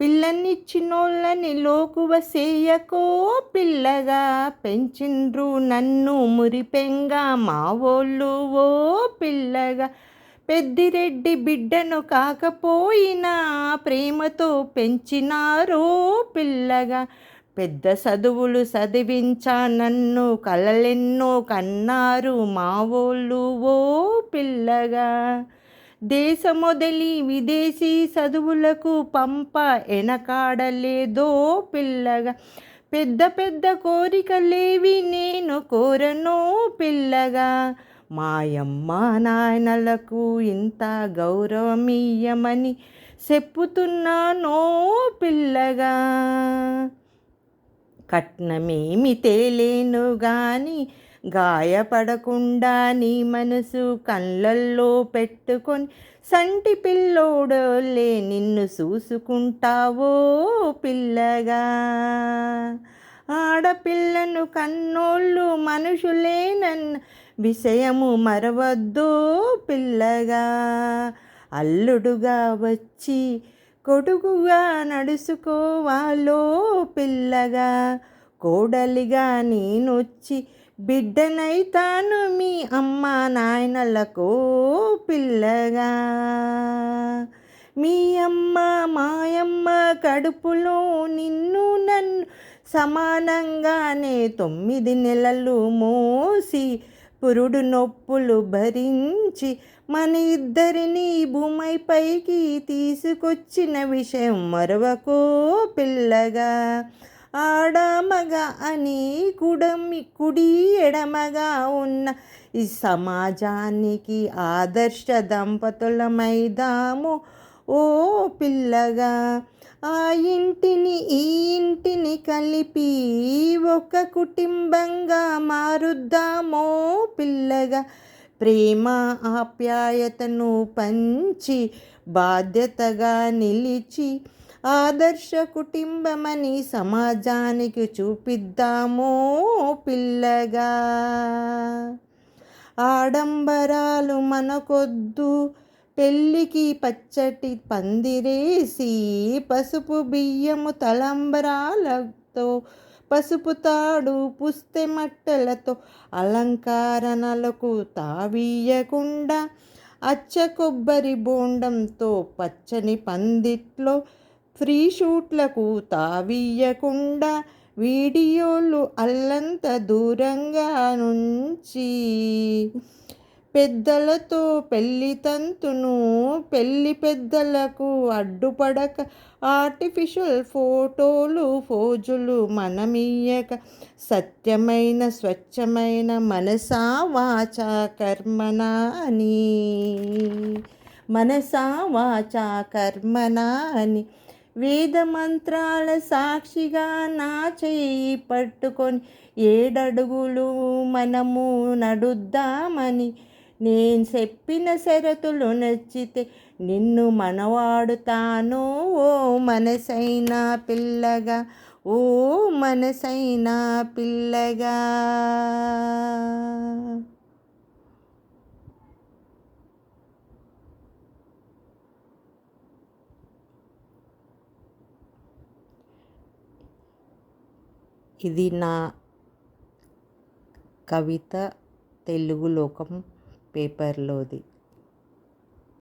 పిల్లనిచ్చినోళ్ళని లోకువ సేయకో పిల్లగా, పెంచిండ్రు నన్ను మురిపెంగా మావోళ్ళు ఓ పిల్లగా. పెద్దిరెడ్డి బిడ్డను కాకపోయినా ప్రేమతో పెంచినారో పిల్లగా. పెద్ద చదువులు చదివించా నన్ను కలలెన్నో కన్నారు మావోళ్ళు ఓ పిల్లగా. దేశమొదలి విదేశీ చదువులకు పంప ఎనకాడలేదో పిల్లగా. పెద్ద పెద్ద కోరికలేవి నేను కోరనో పిల్లగా. మాయమ్మ నాయనలకు ఇంత గౌరవమియ్యమని చెప్పుతున్నానో పిల్లగా. కట్నమేమి తేలేను గాని గాయపడకుండా నీ మనసు కళ్ళల్లో పెట్టుకొని సంటి పిల్లోడోలే నిన్ను చూసుకుంటావో పిల్లగా. ఆడపిల్లను కన్నోళ్ళు మనుషులేనన్న విషయము మరవద్దో పిల్లగా. అల్లుడుగా వచ్చి కొడుకుగా నడుచుకోవాలో పిల్లగా. కోడలిగా నేనొచ్చి బిడ్డనైతాను మీ అమ్మ నాయనలకో పిల్లగా. మీ అమ్మ మాయమ్మ కడుపులో నిన్ను నన్ను సమానంగానే 9 నెలలు మోసి పురుడు నొప్పులు భరించి మన ఇద్దరిని భూమిపైకి తీసుకొచ్చిన విషయం మరవకో పిల్లగా. ఆడమగ అని కుడి ఎడమగా ఉన్న ఈ సమాజానికి ఆదర్శ దంపతులమైదాము ఓ పిల్లగా. ఆ ఇంటిని ఈ ఇంటిని కలిపి ఒక కుటుంబంగా మారుద్దామో పిల్లగా. ప్రేమ ఆప్యాయతను పంచి బాధ్యతగా నిలిచి ఆదర్శ కుటుంబమని సమాజానికి చూపిద్దామో పిల్లగా. ఆడంబరాలు మనకొద్దు, పెళ్ళికి పచ్చటి పందిరేసి పసుపు బియ్యము తలంబరాలతో పసుపు తాడు పుస్తె మట్టెలతో అలంకరణలకు తావీయకుండా అచ్చ కొబ్బరి బోండంతో పచ్చని పందిట్లో ఫ్రీ షూట్లకు తావీయకుండా వీడియోలు అల్లంత దూరంగా నుంచి పెద్దలతో పెళ్లి తంతును పెళ్లి పెద్దలకు అడ్డుపడక ఆర్టిఫిషియల్ ఫోటోలు ఫోజులు మనమియ్యక సత్యమైన స్వచ్ఛమైన మనసా వాచా కర్మనా అని మనసా వాచా కర్మనా అని వేద మంత్రాల సాక్షిగా నా చేయి పట్టుకొని 7 అడుగులు మనము నడుద్దామని నేను చెప్పిన షరతులు నచ్చితే నిన్ను మనవాడుతాను ఓ మనసైనా పిల్లగా ఓ మనసైనా పిల్లగా. ఇది నా కవిత తెలుగు లోకం పేపర్లోది.